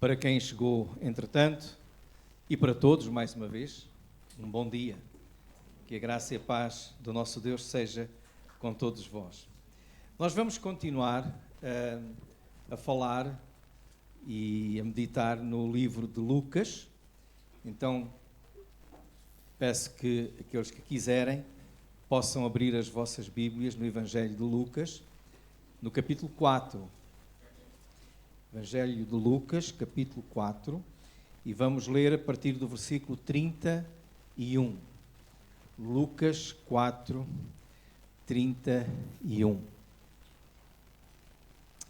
Para quem chegou entretanto e para todos, mais uma vez, um bom dia. Que a graça e a paz do nosso Deus seja com todos vós. Nós vamos continuar a falar e a meditar no livro de Lucas. Então, peço que aqueles que quiserem possam abrir as vossas Bíblias no Evangelho de Lucas, no capítulo 4. Evangelho de Lucas, capítulo 4, e vamos ler a partir do versículo 31. Lucas 4, 31.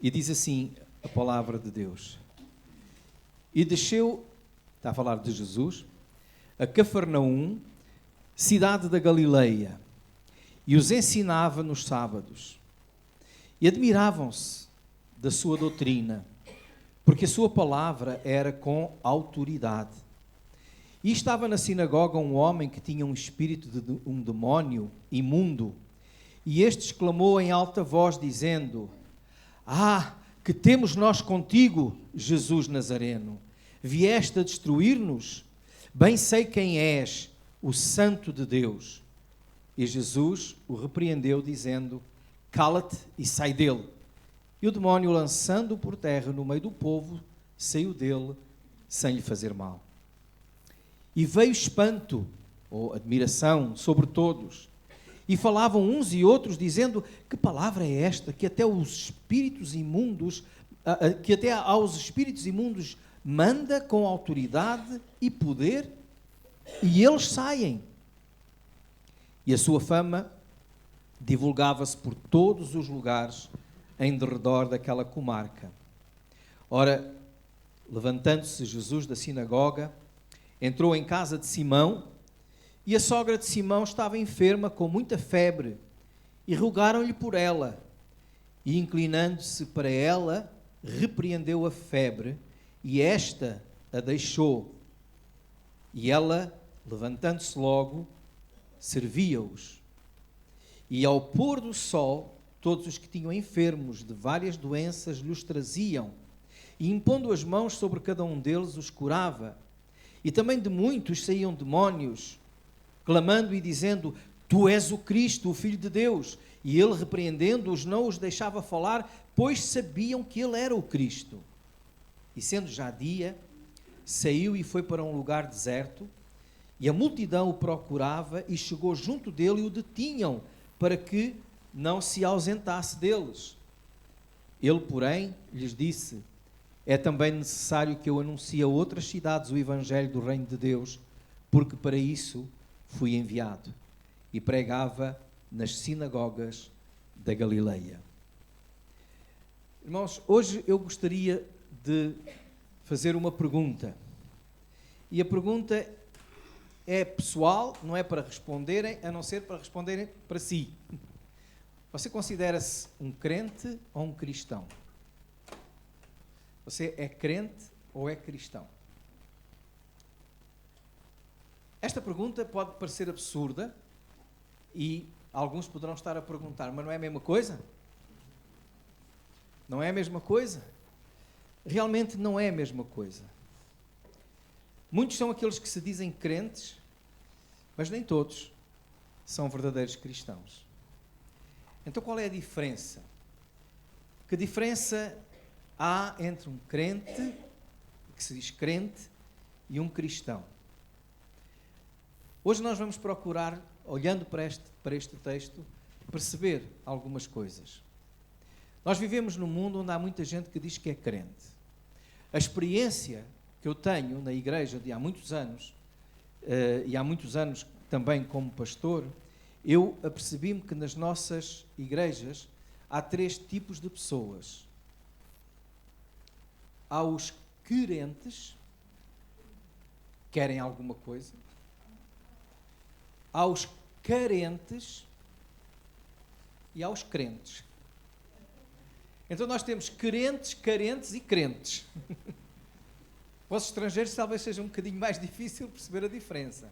E diz assim a palavra de Deus. E desceu, está a falar de Jesus, a Cafarnaum, cidade da Galileia, e os ensinava nos sábados. E admiravam-se da sua doutrina, porque a sua palavra era com autoridade. E estava na sinagoga um homem que tinha um espírito de um demónio imundo, e este exclamou em alta voz, dizendo: Ah, que temos nós contigo, Jesus Nazareno? Vieste a destruir-nos? Bem sei quem és, o Santo de Deus. E Jesus o repreendeu, dizendo: Cala-te e sai dele. E o demónio, lançando-o por terra no meio do povo, saiu dele sem lhe fazer mal. E veio espanto, ou admiração, sobre todos. E falavam uns e outros, dizendo: Que palavra é esta, que até os espíritos imundos, que até aos espíritos imundos manda com autoridade e poder, e eles saem. E a sua fama divulgava-se por todos os lugares em derredor daquela comarca. Ora, levantando-se Jesus da sinagoga, entrou em casa de Simão, e a sogra de Simão estava enferma com muita febre, e rogaram-lhe por ela. E inclinando-se para ela, repreendeu a febre, e esta a deixou. E ela, levantando-se logo, servia-os. E ao pôr do sol, todos os que tinham enfermos de várias doenças lhes traziam, e impondo as mãos sobre cada um deles, os curava. E também de muitos saíam demónios, clamando e dizendo: Tu és o Cristo, o Filho de Deus. E ele, repreendendo-os, não os deixava falar, pois sabiam que ele era o Cristo. E sendo já dia, saiu e foi para um lugar deserto, e a multidão o procurava, e chegou junto dele e o detinham, para que não se ausentasse deles. Ele, porém, lhes disse: É também necessário que eu anuncie a outras cidades o Evangelho do Reino de Deus, porque para isso fui enviado. E pregava nas sinagogas da Galileia. Irmãos, hoje eu gostaria de fazer uma pergunta. E a pergunta é pessoal, não é para responderem, a não ser para responderem para si. Você considera-se um crente ou um cristão? Você é crente ou é cristão? Esta pergunta pode parecer absurda e alguns poderão estar a perguntar: mas não é a mesma coisa? Não é a mesma coisa? Realmente não é a mesma coisa. Muitos são aqueles que se dizem crentes, mas nem todos são verdadeiros cristãos. Então qual é a diferença? Que diferença há entre um crente, que se diz crente, e um cristão? Hoje nós vamos procurar, olhando para este texto, perceber algumas coisas. Nós vivemos num mundo onde há muita gente que diz que é crente. A experiência que eu tenho na igreja de há muitos anos, e há muitos anos também como pastor, eu apercebi-me que nas nossas igrejas há 3 tipos de pessoas. Há os querentes, querem alguma coisa. Há os carentes e há os crentes. Então nós temos querentes, carentes e crentes. Para os estrangeiros talvez seja um bocadinho mais difícil perceber a diferença.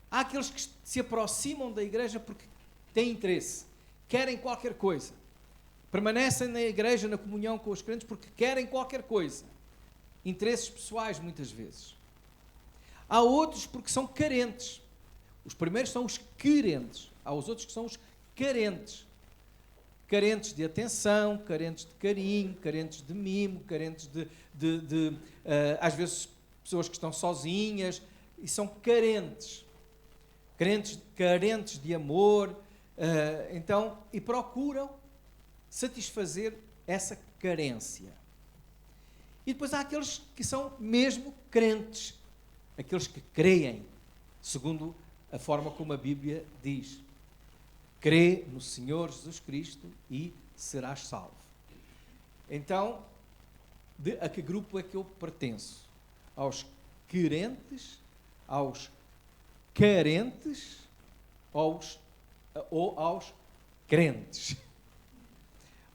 Há aqueles que se aproximam da igreja porque têm interesse, querem qualquer coisa. Permanecem na igreja, na comunhão com os crentes, porque querem qualquer coisa. interesses pessoais, muitas vezes. Há outros porque são carentes. Os primeiros são os querentes. Há os outros que são os carentes. Carentes de atenção, carentes de carinho, carentes de mimo, carentes às vezes, pessoas que estão sozinhas e são carentes. Carentes de amor, e procuram satisfazer essa carência. E depois há aqueles que são mesmo crentes, aqueles que creem, segundo a forma como a Bíblia diz. Crê no Senhor Jesus Cristo e serás salvo. Então, a que grupo é que eu pertenço? Aos querentes, aos carentes ou aos crentes?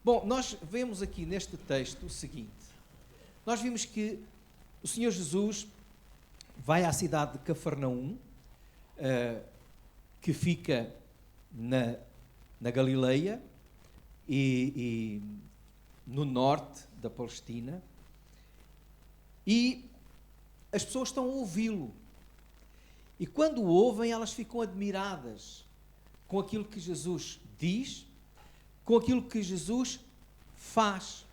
Bom, nós vemos aqui neste texto o seguinte. Nós vimos que o Senhor Jesus vai à cidade de Cafarnaum, que fica na Galileia e no norte da Palestina, e as pessoas estão a ouvi-lo. E quando o ouvem, elas ficam admiradas com aquilo que Jesus diz, com aquilo que Jesus faz.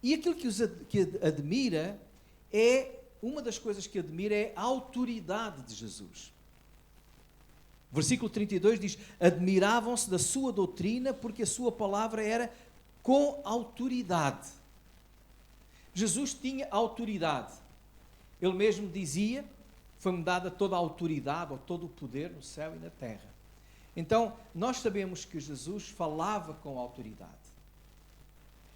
E aquilo que admira uma das coisas que admira é a autoridade de Jesus. Versículo 32 diz: admiravam-se da sua doutrina porque a sua palavra era com autoridade. Jesus tinha autoridade. Ele mesmo dizia: foi-me dada toda a autoridade ou todo o poder no céu e na terra. Então, nós sabemos que Jesus falava com autoridade.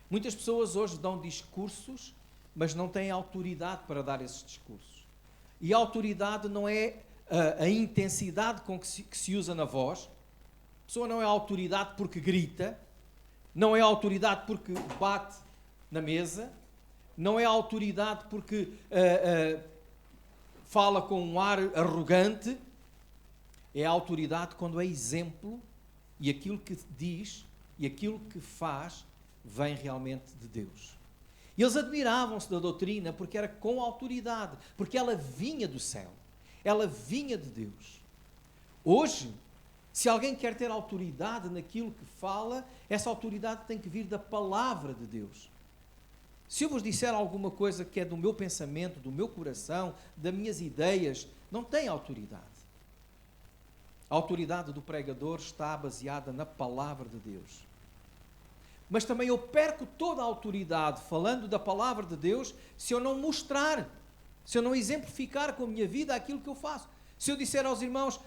Muitas pessoas hoje dão discursos, mas não têm autoridade para dar esses discursos. E a autoridade não é a intensidade com que se usa na voz. A pessoa não é autoridade porque grita, não é autoridade porque bate na mesa, não é autoridade porque fala com um ar arrogante. É a autoridade quando é exemplo e aquilo que diz e aquilo que faz vem realmente de Deus. E eles admiravam-se da doutrina porque era com autoridade, porque ela vinha do céu, ela vinha de Deus. Hoje, se alguém quer ter autoridade naquilo que fala, essa autoridade tem que vir da palavra de Deus. Se eu vos disser alguma coisa que é do meu pensamento, do meu coração, das minhas ideias, não tem autoridade. A autoridade do pregador está baseada na palavra de Deus. Mas também eu perco toda a autoridade falando da palavra de Deus se eu não mostrar, se eu não exemplificar com a minha vida aquilo que eu faço. Se eu disser aos irmãos,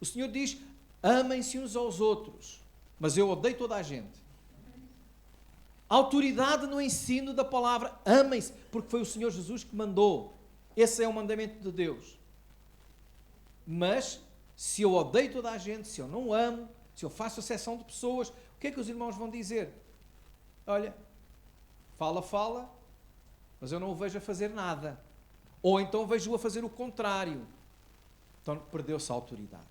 o Senhor diz, amem-se uns aos outros, mas eu odeio toda a gente. Autoridade no ensino da palavra, amem-se, porque foi o Senhor Jesus que mandou. Esse é o mandamento de Deus. Mas, se eu odeio toda a gente, se eu não amo, se eu faço exceção de pessoas, o que é que os irmãos vão dizer? Olha, fala, mas eu não o vejo a fazer nada. Ou então vejo-o a fazer o contrário. Então perdeu-se a autoridade.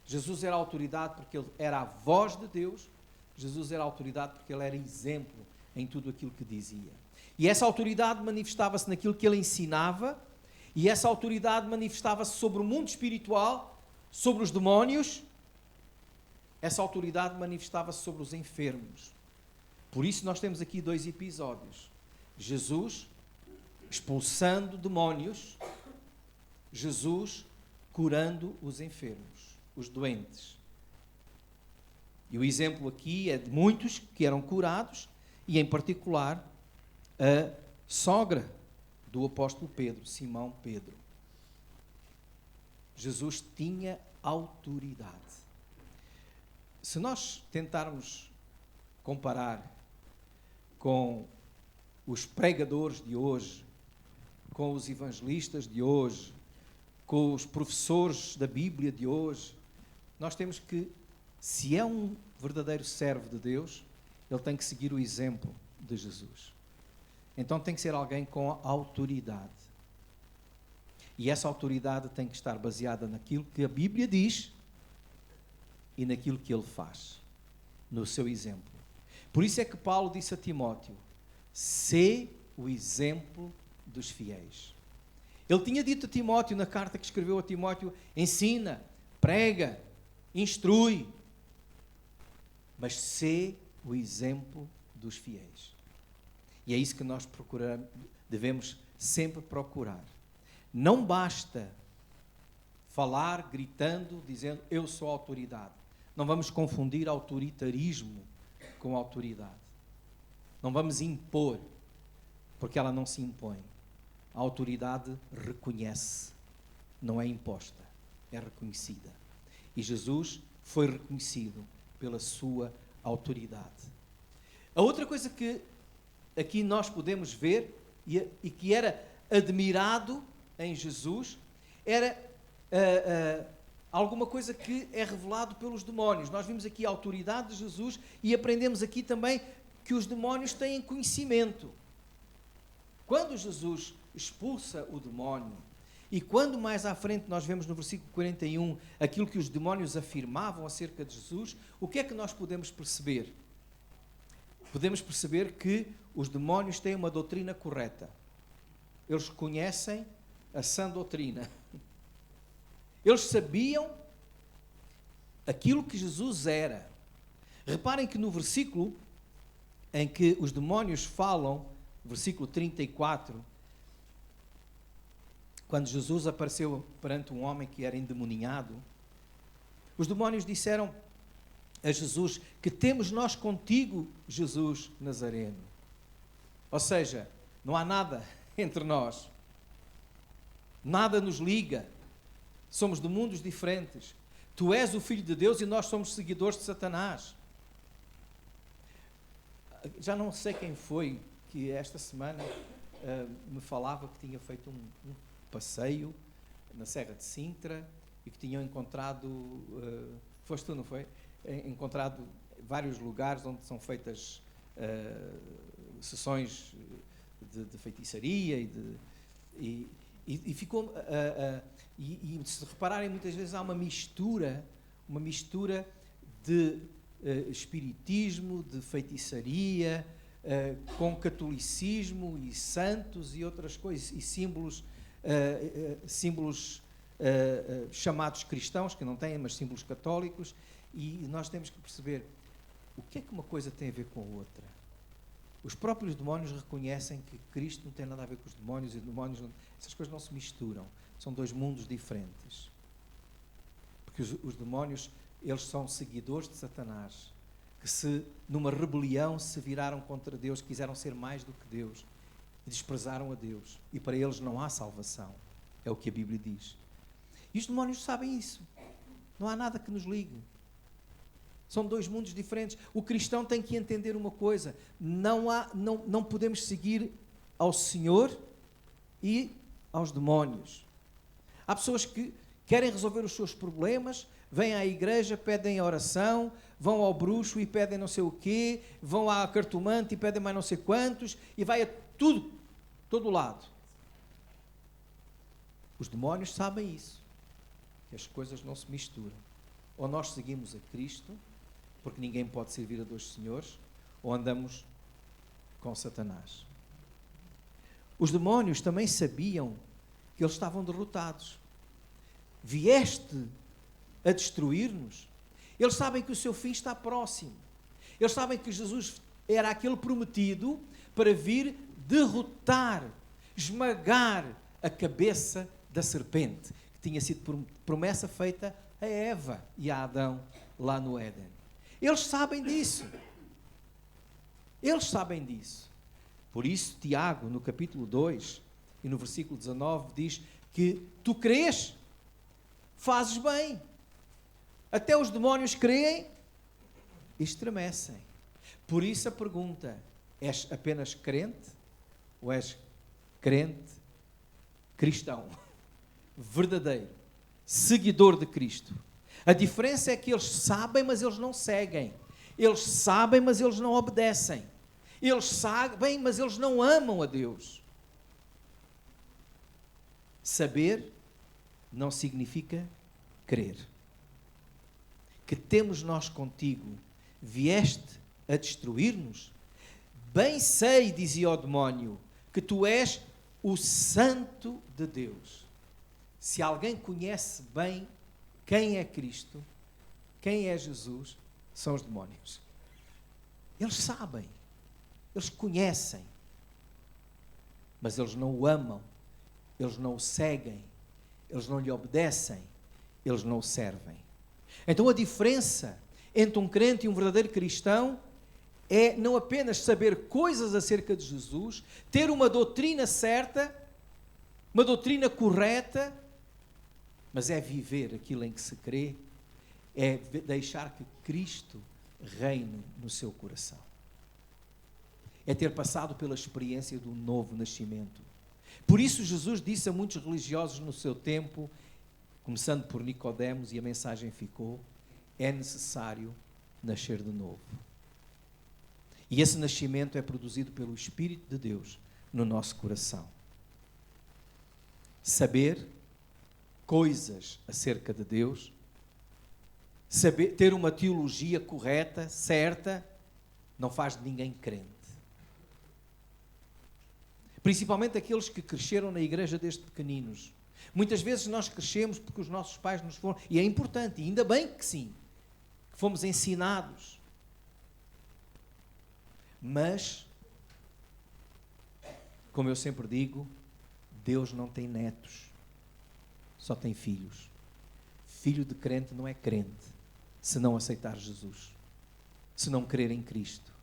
Jesus era autoridade porque ele era a voz de Deus. Jesus era autoridade porque ele era exemplo em tudo aquilo que dizia. E essa autoridade manifestava-se naquilo que ele ensinava, e essa autoridade manifestava-se sobre o mundo espiritual, sobre os demónios. Essa autoridade manifestava-se sobre os enfermos. Por isso nós temos aqui 2 episódios. Jesus expulsando demónios, Jesus curando os enfermos, os doentes. E o exemplo aqui é de muitos que eram curados, e em particular a sogra do apóstolo Pedro, Simão Pedro. Jesus tinha autoridade. Se nós tentarmos comparar com os pregadores de hoje, com os evangelistas de hoje, com os professores da Bíblia de hoje, nós temos que, se é um verdadeiro servo de Deus, ele tem que seguir o exemplo de Jesus. Então tem que ser alguém com autoridade. E essa autoridade tem que estar baseada naquilo que a Bíblia diz e naquilo que ele faz, no seu exemplo. Por isso é que Paulo disse a Timóteo, sê o exemplo dos fiéis. Ele tinha dito a Timóteo, na carta que escreveu a Timóteo, ensina, prega, instrui, mas sê o exemplo dos fiéis. E é isso que nós devemos sempre procurar. Não basta falar gritando, dizendo eu sou autoridade. Não vamos confundir autoritarismo com autoridade. Não vamos impor, porque ela não se impõe. A autoridade reconhece, não é imposta, é reconhecida. E Jesus foi reconhecido pela sua autoridade. A outra coisa que aqui nós podemos ver e que era admirado em Jesus era alguma coisa que é revelado pelos demónios. Nós vimos aqui a autoridade de Jesus e aprendemos aqui também que os demónios têm conhecimento. Quando Jesus expulsa o demónio, e quando mais à frente nós vemos no versículo 41 aquilo que os demónios afirmavam acerca de Jesus, o que é que nós podemos perceber? Podemos perceber que os demónios têm uma doutrina correta. Eles conhecem a sã doutrina. Eles sabiam aquilo que Jesus era. Reparem que no versículo em que os demónios falam, versículo 34, quando Jesus apareceu perante um homem que era endemoninhado, os demónios disseram a Jesus: que temos nós contigo, Jesus Nazareno? Ou seja, não há nada entre nós, nada nos liga, somos de mundos diferentes. Tu és o Filho de Deus e nós somos seguidores de Satanás. Já não sei quem foi que esta semana me falava que tinha feito um passeio na Serra de Sintra e que tinham encontrado, foste tu, não foi? Encontrado vários lugares onde são feitas sessões de feitiçaria e ficou e se repararem, muitas vezes há uma mistura de espiritismo, de feitiçaria, com catolicismo e santos e outras coisas, e símbolos chamados cristãos, que não têm, mas símbolos católicos, e nós temos que perceber o que é que uma coisa tem a ver com a outra. Os próprios demónios reconhecem que Cristo não tem nada a ver com os demónios, e demónios essas coisas não se misturam, são dois mundos diferentes. Porque os demónios, eles são seguidores de Satanás, que numa rebelião se viraram contra Deus, quiseram ser mais do que Deus, e desprezaram a Deus, e para eles não há salvação, é o que a Bíblia diz. E os demónios sabem isso, não há nada que nos ligue, são dois mundos diferentes. O cristão tem que entender uma coisa: não podemos seguir ao Senhor e aos demónios. Há pessoas que querem resolver os seus problemas, vêm à igreja, pedem oração, vão ao bruxo e pedem não sei o quê, vão à cartomante e pedem mais não sei quantos, e vai a tudo, todo lado. Os demónios sabem isso, que as coisas não se misturam. Ou nós seguimos a Cristo, porque ninguém pode servir a dois senhores, ou andamos com Satanás. Os demónios também sabiam que eles estavam derrotados. Vieste a destruir-nos. Eles sabem que o seu fim está próximo. Eles sabem que Jesus era aquele prometido para vir derrotar, esmagar a cabeça da serpente, que tinha sido promessa feita a Eva e a Adão lá no Éden. Eles sabem disso. Eles sabem disso. Por isso, Tiago, no capítulo 2 e no versículo 19, diz que tu crês, fazes bem. Até os demónios creem e estremecem. Por isso a pergunta: és apenas crente ou és crente cristão? Verdadeiro, seguidor de Cristo. A diferença é que eles sabem, mas eles não seguem. Eles sabem, mas eles não obedecem. Eles sabem, mas eles não amam a Deus. Saber não significa crer. Que temos nós contigo, vieste a destruir-nos? Bem sei, dizia o demónio, que tu és o Santo de Deus. Se alguém conhece bem quem é Cristo, quem é Jesus, são os demónios. Eles sabem, eles conhecem, mas eles não o amam, eles não o seguem, eles não lhe obedecem, eles não o servem. Então a diferença entre um crente e um verdadeiro cristão é não apenas saber coisas acerca de Jesus, ter uma doutrina certa, uma doutrina correta, mas é viver aquilo em que se crê, é deixar que Cristo reine no seu coração. É ter passado pela experiência do novo nascimento. Por isso Jesus disse a muitos religiosos no seu tempo, começando por Nicodemos, e a mensagem ficou: é necessário nascer de novo. E esse nascimento é produzido pelo Espírito de Deus no nosso coração. Saber coisas acerca de Deus, saber, ter uma teologia correta, certa, não faz de ninguém crente. Principalmente aqueles que cresceram na igreja desde pequeninos. Muitas vezes nós crescemos porque os nossos pais nos foram, e é importante, e ainda bem que sim, que fomos ensinados. Mas, como eu sempre digo, Deus não tem netos, só tem filhos. Filho de crente não é crente se não aceitar Jesus, se não crer em Cristo,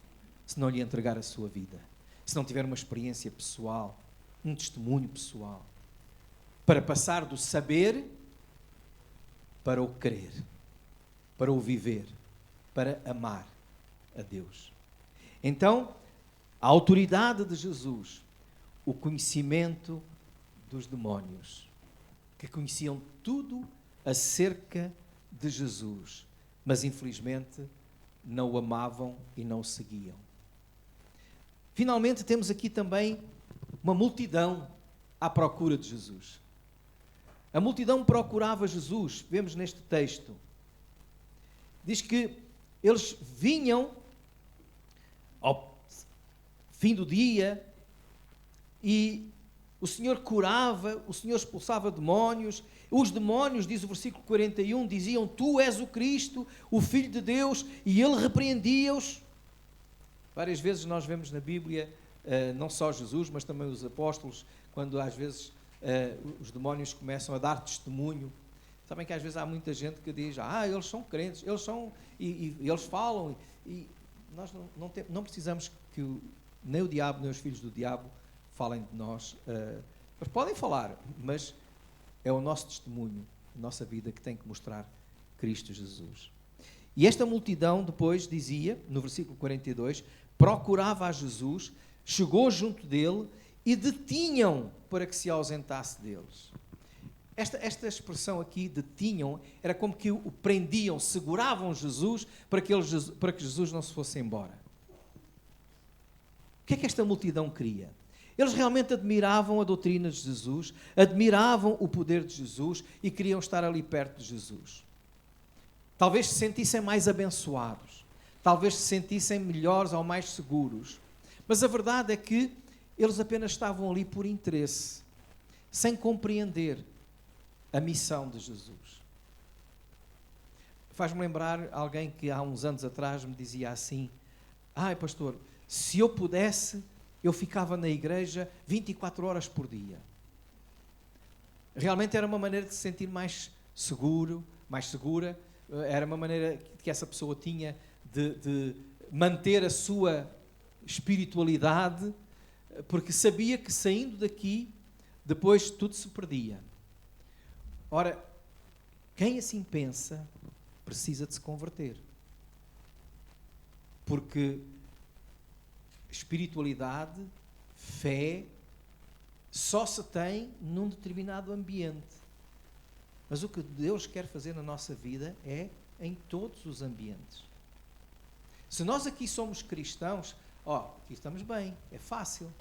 se não lhe entregar a sua vida, se não tiver uma experiência pessoal, um testemunho pessoal, para passar do saber para o crer, para o viver, para amar a Deus. Então, a autoridade de Jesus, o conhecimento dos demónios, que conheciam tudo acerca de Jesus, mas infelizmente não o amavam e não o seguiam. Finalmente temos aqui também uma multidão à procura de Jesus. A multidão procurava Jesus, vemos neste texto. Diz que eles vinham ao fim do dia e o Senhor curava, o Senhor expulsava demónios. Os demónios, diz o versículo 41, diziam: tu és o Cristo, o Filho de Deus, e ele repreendia-os. Várias vezes nós vemos na Bíblia, não só Jesus, mas também os apóstolos, quando às vezes os demónios começam a dar testemunho. Sabem que às vezes há muita gente que diz: eles são crentes, eles são, e eles falam, e nós não precisamos que nem o diabo, nem os filhos do diabo falem de nós. Mas podem falar, mas é o nosso testemunho, a nossa vida, que tem que mostrar Cristo Jesus. E esta multidão depois dizia, no versículo 42, procurava a Jesus, chegou junto dele e detinham para que se ausentasse deles. Esta expressão aqui, detinham, era como que o prendiam, seguravam Jesus para que Jesus não se fosse embora. O que é que esta multidão queria? Eles realmente admiravam a doutrina de Jesus, admiravam o poder de Jesus e queriam estar ali perto de Jesus. Talvez se sentissem mais abençoados, talvez se sentissem melhores ou mais seguros. Mas a verdade é que eles apenas estavam ali por interesse, sem compreender a missão de Jesus. Faz-me lembrar alguém que há uns anos atrás me dizia assim: pastor, se eu pudesse, eu ficava na igreja 24 horas por dia. Realmente era uma maneira de se sentir mais seguro, mais segura. Era uma maneira que essa pessoa tinha de manter a sua espiritualidade, porque sabia que saindo daqui, depois tudo se perdia. Ora, quem assim pensa, precisa de se converter. Porque espiritualidade, fé, só se tem num determinado ambiente. Mas o que Deus quer fazer na nossa vida é em todos os ambientes. Se nós aqui somos cristãos, aqui estamos bem, é fácil.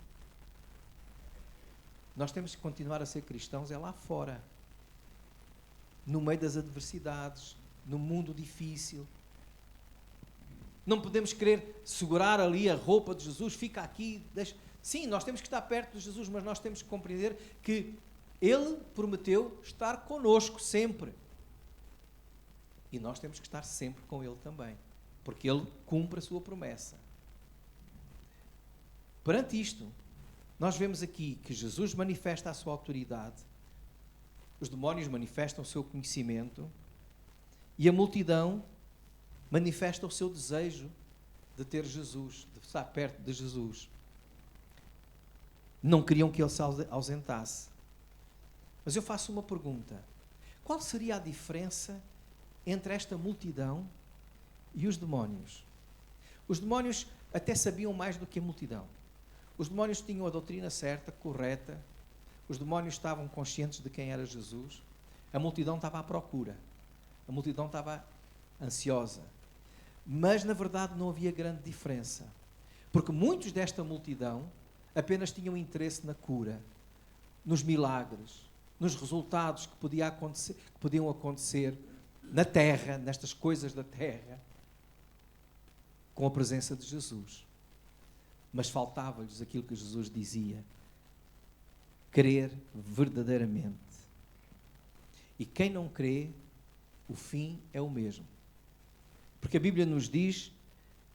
Nós temos que continuar a ser cristãos é lá fora. No meio das adversidades, no mundo difícil. Não podemos querer segurar ali a roupa de Jesus, fica aqui, deixa. Sim, nós temos que estar perto de Jesus, mas nós temos que compreender que Ele prometeu estar connosco sempre. E nós temos que estar sempre com Ele também, porque Ele cumpre a sua promessa. Perante isto, nós vemos aqui que Jesus manifesta a sua autoridade, os demónios manifestam o seu conhecimento e a multidão manifesta o seu desejo de ter Jesus, de estar perto de Jesus. Não queriam que ele se ausentasse. Mas eu faço uma pergunta. Qual seria a diferença entre esta multidão e os demónios? Os demónios até sabiam mais do que a multidão. Os demónios tinham a doutrina certa, correta. Os demónios estavam conscientes de quem era Jesus. A multidão estava à procura. A multidão estava ansiosa. Mas, na verdade, não havia grande diferença. Porque muitos desta multidão apenas tinham interesse na cura, nos milagres, nos resultados que podiam acontecer na terra, nestas coisas da terra, com a presença de Jesus. Mas faltava-lhes aquilo que Jesus dizia: crer verdadeiramente. E quem não crê, o fim é o mesmo. Porque a Bíblia nos diz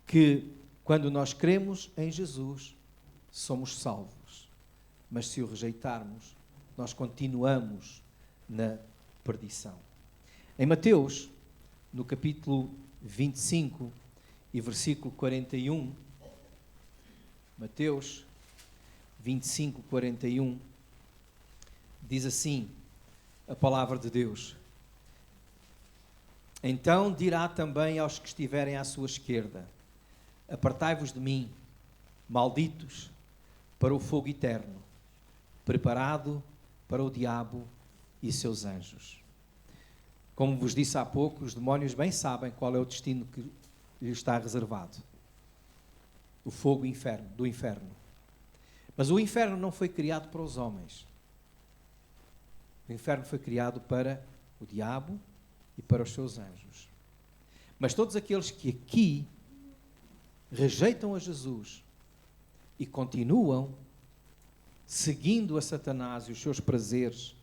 que quando nós cremos em Jesus, somos salvos. Mas se o rejeitarmos, nós continuamos na perdição. Em Mateus, no capítulo 25 e versículo 41, Mateus 25, 41, diz assim a palavra de Deus: então dirá também aos que estiverem à sua esquerda: apartai-vos de mim, malditos, para o fogo eterno, preparado para o diabo e seus anjos. Como vos disse há pouco, os demónios bem sabem qual é o destino que lhes está reservado: o fogo do inferno. Mas o inferno não foi criado para os homens. O inferno foi criado para o diabo e para os seus anjos. Mas todos aqueles que aqui rejeitam a Jesus e continuam seguindo a Satanás e os seus prazeres,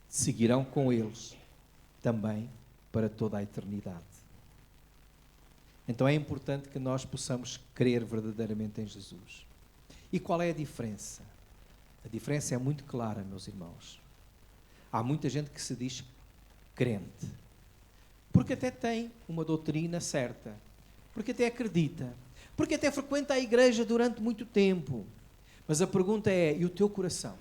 seguirão com eles também para toda a eternidade. Então é importante que nós possamos crer verdadeiramente em Jesus. E qual é a diferença? A diferença é muito clara, meus irmãos. Há muita gente que se diz crente, porque até tem uma doutrina certa, porque até acredita, porque até frequenta a igreja durante muito tempo. Mas a pergunta é: e o teu coração?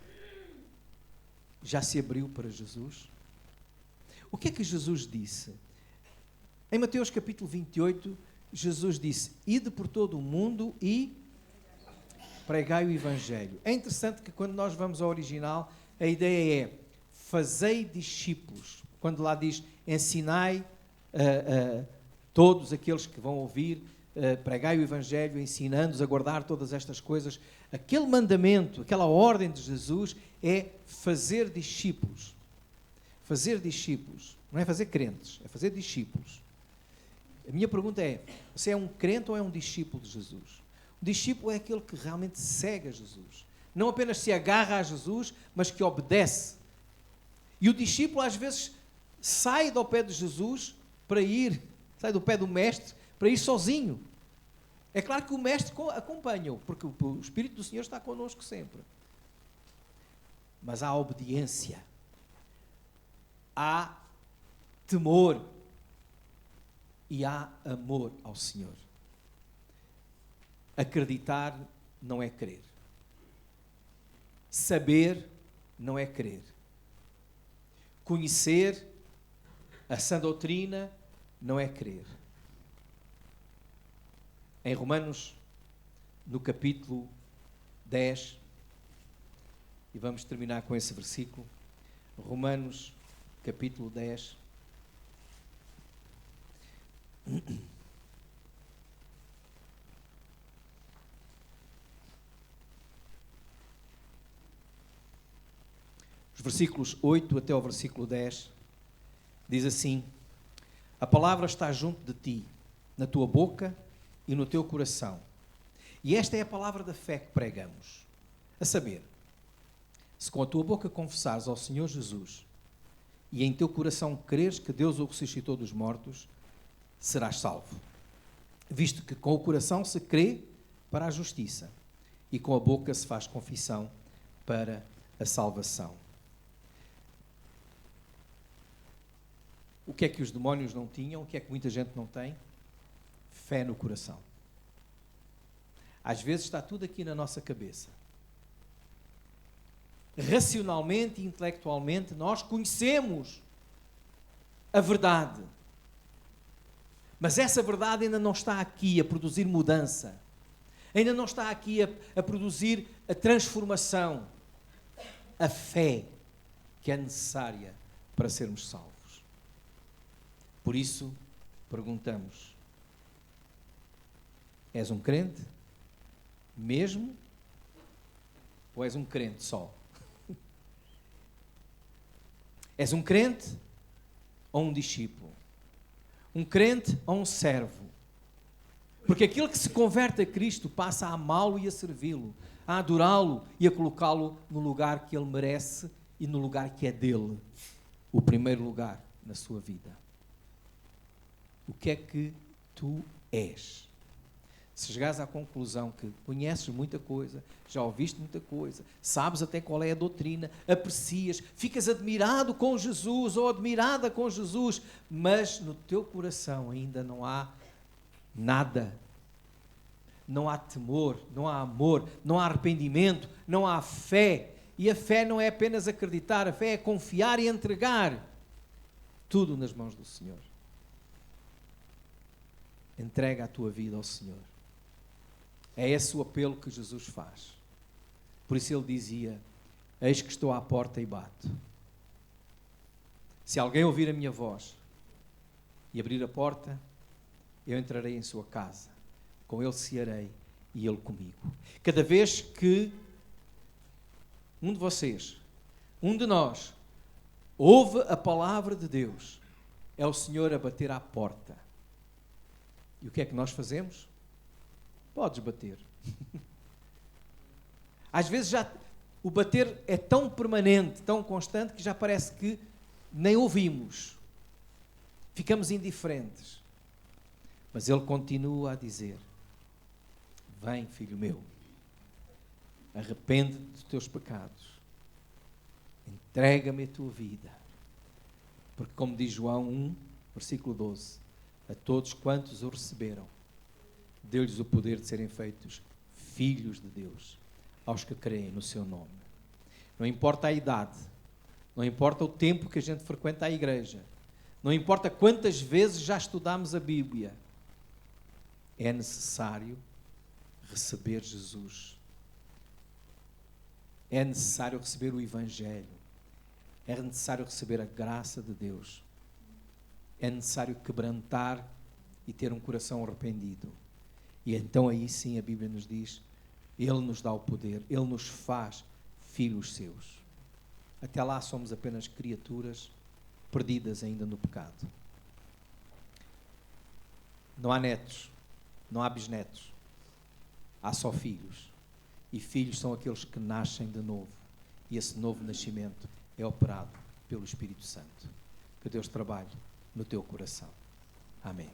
Já se abriu para Jesus? O que é que Jesus disse? Em Mateus capítulo 28, Jesus disse: ide por todo o mundo e pregai o Evangelho. É interessante que quando nós vamos ao original, a ideia é: fazei discípulos. Quando lá diz: ensinai todos aqueles que vão ouvir, pregai o Evangelho, ensinando-os a guardar todas estas coisas. Aquele mandamento, aquela ordem de Jesus é fazer discípulos. Fazer discípulos. Não é fazer crentes, é fazer discípulos. A minha pergunta é: você é um crente ou é um discípulo de Jesus? O discípulo é aquele que realmente segue a Jesus. Não apenas se agarra a Jesus, mas que obedece. E o discípulo às vezes sai do pé de Jesus para ir, sai do pé do mestre para ir sozinho. É claro que o mestre acompanha-o, porque o Espírito do Senhor está connosco sempre. Mas há obediência, há temor e há amor ao Senhor. Acreditar não é crer. Saber não é crer. Conhecer a sã doutrina não é crer. Em Romanos, no capítulo 10, e vamos terminar com esse versículo, Romanos, capítulo 10, os versículos 8 até ao versículo 10, diz assim: a palavra está junto de ti, na tua boca e no teu coração. E esta é a palavra da fé que pregamos. A saber, se com a tua boca confessares ao Senhor Jesus e em teu coração creres que Deus o ressuscitou dos mortos, serás salvo. Visto que com o coração se crê para a justiça e com a boca se faz confissão para a salvação. O que é que os demónios não tinham? O que é que muita gente não tem? Fé no coração. Às vezes está tudo aqui na nossa cabeça. Racionalmente e intelectualmente nós conhecemos a verdade. Mas essa verdade ainda não está aqui a produzir mudança. Ainda não está aqui a produzir a transformação. A fé que é necessária para sermos salvos. Por isso, perguntamos: és um crente? Mesmo? Ou és um crente só? És um crente ou um discípulo? Um crente ou um servo? Porque aquele que se converte a Cristo passa a amá-lo e a servi-lo, a adorá-lo e a colocá-lo no lugar que ele merece e no lugar que é dele, o primeiro lugar na sua vida. O que é que tu és? Se chegares à conclusão que conheces muita coisa, já ouviste muita coisa, sabes até qual é a doutrina, aprecias, ficas admirado com Jesus ou admirada com Jesus, mas no teu coração ainda não há nada. Não há temor, não há amor, não há arrependimento, não há fé. E a fé não é apenas acreditar, a fé é confiar e entregar tudo nas mãos do Senhor. Entrega a tua vida ao Senhor. É esse o apelo que Jesus faz. Por isso ele dizia: eis que estou à porta e bato. Se alguém ouvir a minha voz e abrir a porta, eu entrarei em sua casa, com ele cearei e ele comigo. Cada vez que um de vocês, um de nós, ouve a palavra de Deus, é o Senhor a bater à porta. E o que é que nós fazemos? Podes bater. Às vezes já o bater é tão permanente, tão constante, que já parece que nem ouvimos. Ficamos indiferentes. Mas ele continua a dizer: vem, filho meu, arrepende-te dos teus pecados, entrega-me a tua vida. Porque, como diz João 1, versículo 12, a todos quantos o receberam, deu-lhes o poder de serem feitos filhos de Deus, aos que creem no seu nome. Não importa a idade, não importa o tempo que a gente frequenta a igreja, não importa quantas vezes já estudámos a Bíblia, é necessário receber Jesus. É necessário receber o Evangelho. É necessário receber a graça de Deus. É necessário quebrantar e ter um coração arrependido. E então aí sim a Bíblia nos diz: Ele nos dá o poder, Ele nos faz filhos seus. Até lá somos apenas criaturas perdidas ainda no pecado. Não há netos, não há bisnetos, há só filhos. E filhos são aqueles que nascem de novo. E esse novo nascimento é operado pelo Espírito Santo. Que Deus trabalhe no teu coração. Amém.